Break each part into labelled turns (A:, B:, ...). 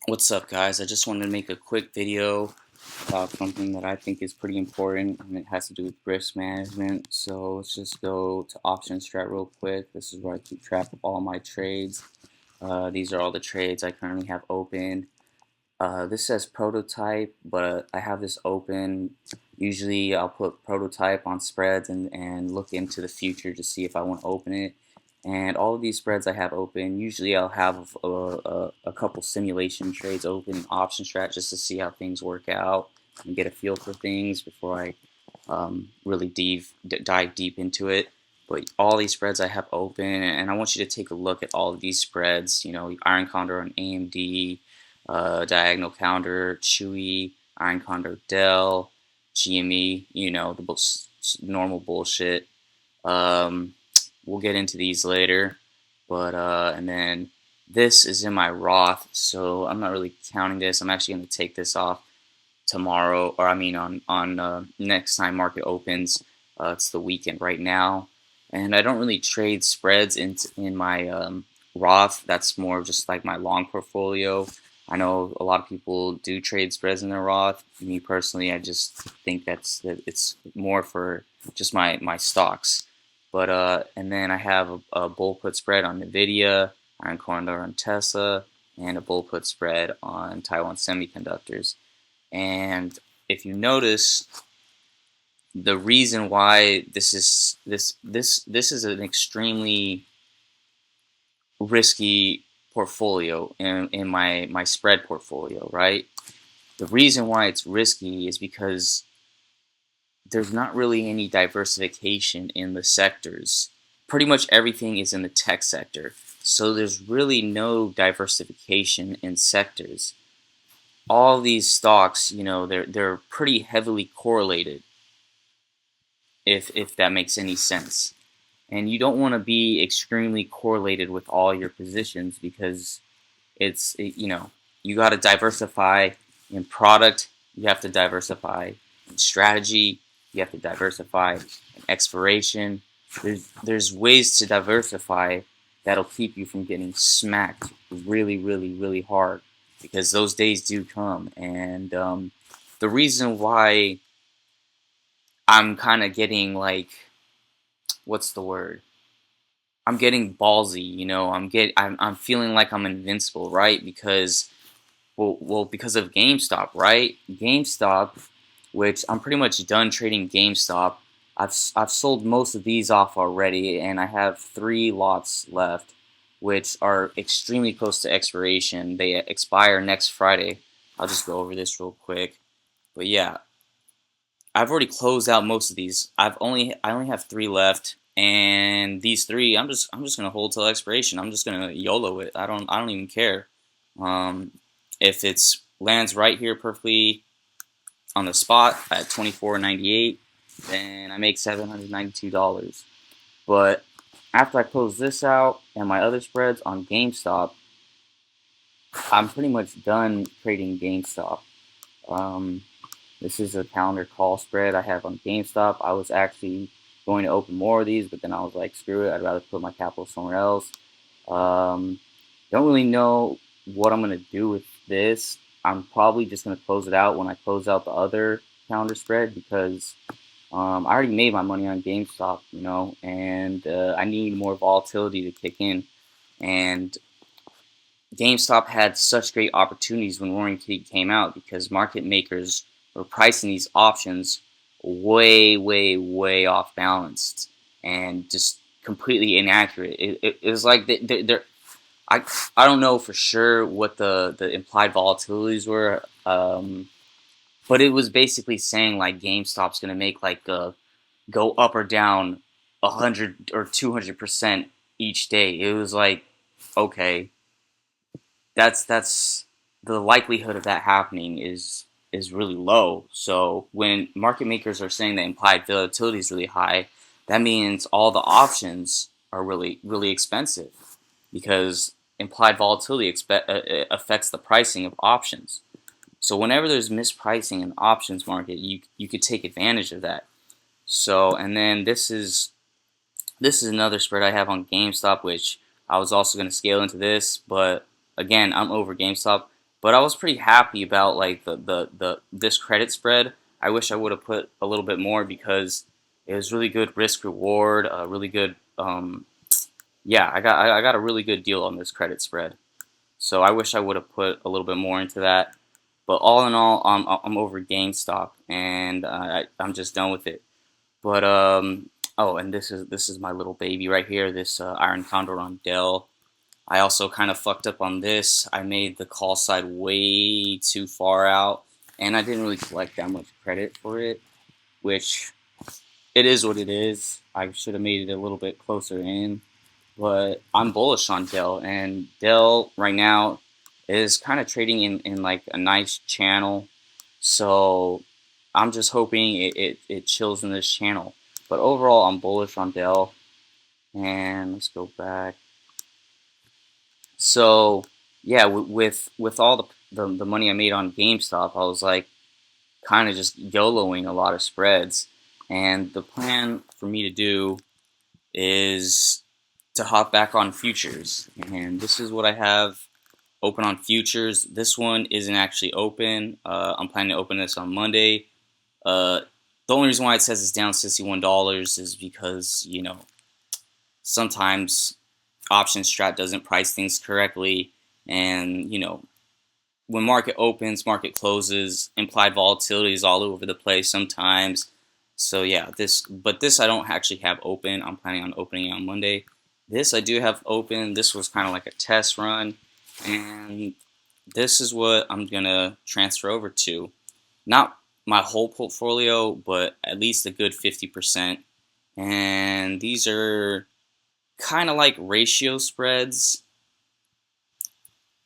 A: What's up, guys? I just wanted to make a quick video about something that I think is pretty important, and it has to do with risk management. So let's just go to option strat real quick. This is where I keep track of all my trades. These are all the trades I currently have open. This says prototype, but I have this open. Usually I'll put prototype on spreads and look into the future to see if I want to open it. And all of these spreads I have open, usually I'll have a couple simulation trades open, option strat, just to see how things work out and get a feel for things before I really dive deep into it. But all these spreads I have open, and I want you to take a look at all of these spreads. You know, Iron Condor on AMD, diagonal counter, Chewy, Iron Condor, Dell, GME. You know, the normal bullshit. Um, we'll get into these later, but and then this is in my Roth, so I'm not really counting this. I'm actually going to take this off tomorrow, or I mean on next time market opens. It's the weekend right now, and I don't really trade spreads in my Roth. That's more of just like my long portfolio. I know a lot of people do trade spreads in their Roth. Me personally, I just think that it's more for just my stocks. But and then I have a bull put spread on Nvidia, Iron Condor on Tesla, and a bull put spread on Taiwan Semiconductors. And if you notice, the reason why this is an extremely risky portfolio in my spread portfolio, right? The reason why it's risky is because there's not really any diversification in the sectors. Pretty much everything is in the tech sector. So there's really no diversification in sectors. All these stocks, you know, they're pretty heavily correlated, if that makes any sense. And you don't want to be extremely correlated with all your positions because you know, you got to diversify in product, you have to diversify in strategy, you have to diversify in expiration. There's ways to diversify that'll keep you from getting smacked really hard, because those days do come. And the reason why I'm kind of getting like, what's the word? I'm getting ballsy, you know. I'm feeling like I'm invincible, right? Because because of GameStop, right? GameStop, which I'm pretty much done trading GameStop. I've sold most of these off already, and I have 3 lots left, which are extremely close to expiration. They expire next Friday. I'll just go over this real quick. But yeah, I've already closed out most of these. I only have 3 left, and these three I'm just gonna hold till expiration. I'm just gonna YOLO it. I don't even care. Um, if it's lands right here perfectly on the spot at 24.98, then I make $792. But after I close this out and my other spreads on GameStop, I'm pretty much done trading GameStop. Um, This is a calendar call spread I have on GameStop. I was actually going to open more of these, but then I was like, screw it, I'd rather put my capital somewhere else. Um, don't really know what I'm going to do with this. I'm probably just going to close it out when I close out the other calendar spread, because I already made my money on GameStop, you know, and I need more volatility to kick in. And GameStop had such great opportunities when Roaring Kitty came out, because market makers were pricing these options way off balanced and just completely inaccurate. It was like I I don't know for sure what the implied volatilities were, but it was basically saying like GameStop's gonna make like go up or down 100 or 200% each day. It was like, okay, that's the likelihood of that happening is really low. So when market makers are saying that implied volatility is really high, that means all the options are really expensive, because implied volatility affects the pricing of options. So whenever there's mispricing in the options market, you could take advantage of that. So, and then this is another spread I have on GameStop, which I was also going to scale into this, but again, I'm over GameStop. But I was pretty happy about like the this credit spread. I wish I would have put a little bit more because it was really good risk reward, really good. Yeah, I got a really good deal on this credit spread. So I wish I would have put a little bit more into that. But all in all, I'm over GameStop, and I'm just done with it. But oh, and this is my little baby right here. This Iron Condor on Dell. I also kind of fucked up on this. I made the call side way too far out, and I didn't really collect that much credit for it, which it is what it is. I should have made it a little bit closer in, but I'm bullish on Dell, and Dell right now is kind of trading in like a nice channel, so I'm just hoping it chills in this channel. But overall, I'm bullish on Dell, and let's go back. So yeah, with all the money I made on GameStop, I was like kind of just YOLOing a lot of spreads, and the plan for me to do is to hop back on futures, and this is what I have open on futures. This one isn't actually open. I'm planning to open this on Monday. Uh, the only reason why it says it's down $61 is because, you know, sometimes option strat doesn't price things correctly, and you know, when market opens, market closes, implied volatility is all over the place sometimes. So yeah, this I don't actually have open. I'm planning on opening it on Monday. This I do have open. This was kind of like a test run, and this is what I'm gonna transfer over to. Not my whole portfolio, but at least a good 50%. And these are kind of like ratio spreads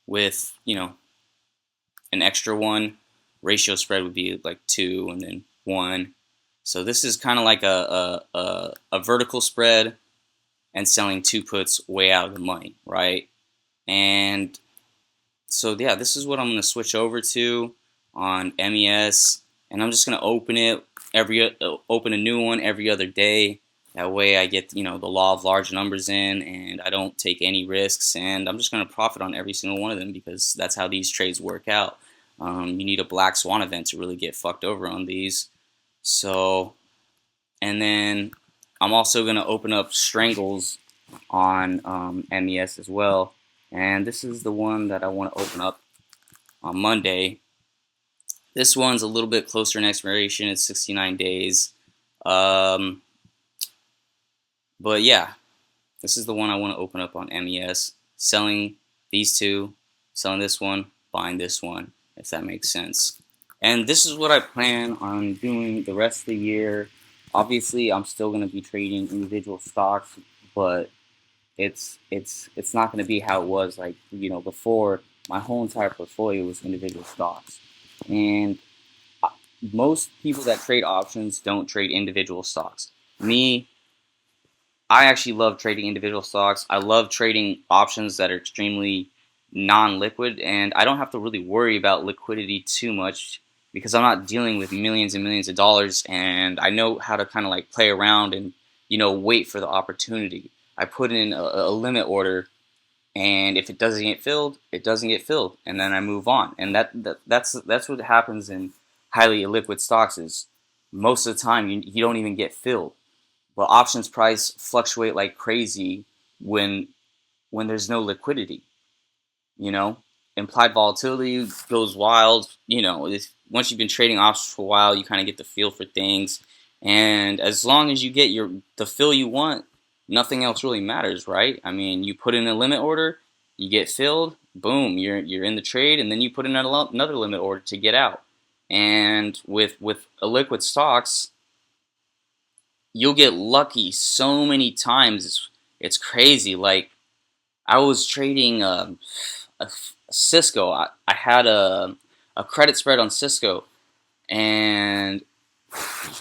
A: with, you know, an extra one. Ratio spread would be like 2 and then 1. So this is kind of like a vertical spread and selling 2 puts way out of the money, right? And so yeah, this is what I'm going to switch over to on MES, and I'm just going to open a new one every other day. That way I get, you know, the law of large numbers in, and I don't take any risks, and I'm just going to profit on every single one of them because that's how these trades work out. You need a black swan event to really get fucked over on these. So, and then I'm also going to open up strangles on MES as well. And this is the one that I want to open up on Monday. This one's a little bit closer in expiration. It's 69 days. But yeah, this is the one I want to open up on MES. Selling these two, selling this one, buying this one, if that makes sense. And this is what I plan on doing the rest of the year. Obviously, I'm still going to be trading individual stocks, but it's not going to be how it was, like, you know, before. My whole entire portfolio was individual stocks, and most people that trade options don't trade individual stocks. Me, I actually love trading individual stocks. I love trading options that are extremely non-liquid, and I don't have to really worry about liquidity too much because I'm not dealing with millions and millions of dollars, and I know how to kind of like play around and, you know, wait for the opportunity. I put in a limit order, and if it doesn't get filled, it doesn't get filled, and then I move on. And that's what happens in highly illiquid stocks. Is most of the time you don't even get filled. But options price fluctuate like crazy when there's no liquidity. You know, implied volatility goes wild. You know, once you've been trading options for a while, you kind of get the feel for things, and as long as you get the fill you want, nothing else really matters, right? I mean, you put in a limit order, you get filled, boom, you're in the trade, and then you put in another limit order to get out. And with illiquid stocks, you'll get lucky so many times. It's crazy. Like, I was trading a Cisco. I had a credit spread on Cisco, and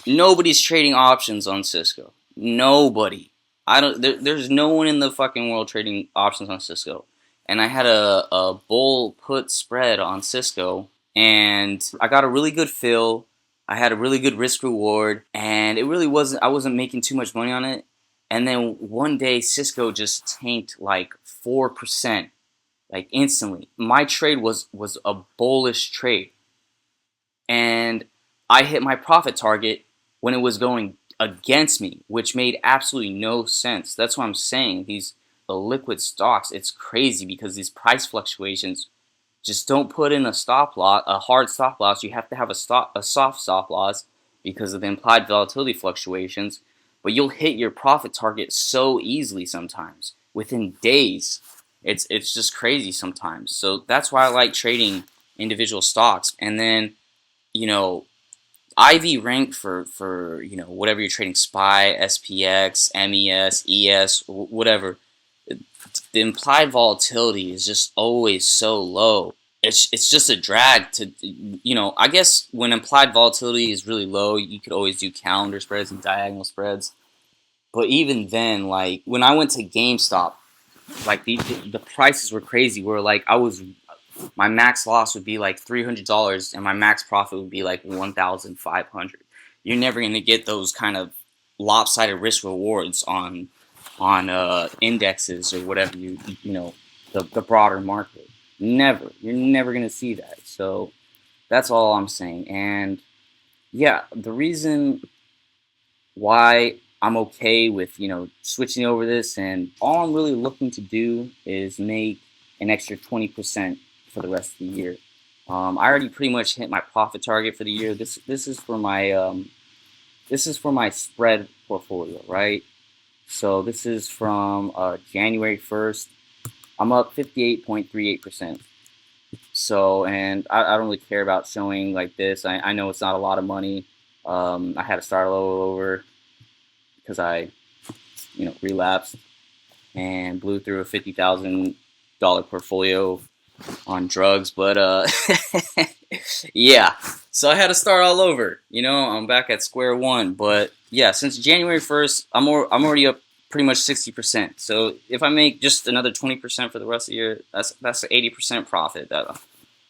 A: nobody's trading options on Cisco. Nobody. I don't. There's no one in the fucking world trading options on Cisco. And I had a bull put spread on Cisco, and I got a really good fill. I had a really good risk reward, and it really wasn't. I wasn't making too much money on it. And then one day, Cisco just tanked like 4%, like instantly. My trade was a bullish trade, and I hit my profit target when it was going against me, which made absolutely no sense. That's what I'm saying. These the liquid stocks, it's crazy because these price fluctuations, just don't put in a stop loss, a hard stop loss. You have to have a soft stop loss because of the implied volatility fluctuations. But you'll hit your profit target so easily sometimes within days. It's just crazy sometimes. So that's why I like trading individual stocks. And then, you know, IV rank for whatever you're trading, SPY, SPX, MES, ES, whatever. The implied volatility is just always so low. It's just a drag to, I guess when implied volatility is really low, you could always do calendar spreads and diagonal spreads. But even then, like when I went to GameStop, like the prices were crazy. Where like my max loss would be like $300 and my max profit would be like 1,500. You're never gonna get those kind of lopsided risk rewards on indexes or whatever the broader market. Never. You're never gonna see that. So that's all I'm saying. And yeah, the reason why I'm okay with switching over this, and all I'm really looking to do is make an extra 20% for the rest of the year. I already pretty much hit my profit target for the year. This is for my spread portfolio, right? So this is from January 1st. I'm up 58.38%. So, and I don't really care about showing like this. I know it's not a lot of money. I had to start all over because I, relapsed and blew through a $50,000 portfolio on drugs. But yeah, so I had to start all over. I'm back at square one. But yeah, since January 1st, I'm already up pretty much 60%. So if I make just another 20% for the rest of the year, that's 80% profit.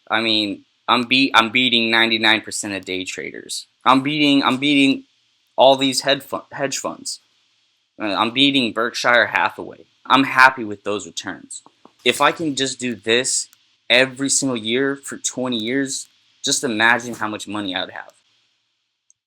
A: I mean, I'm beating 99% of day traders. I'm beating all these hedge funds. I'm beating Berkshire Hathaway. I'm happy with those returns. If I can just do this every single year for 20 years, just imagine how much money I would have.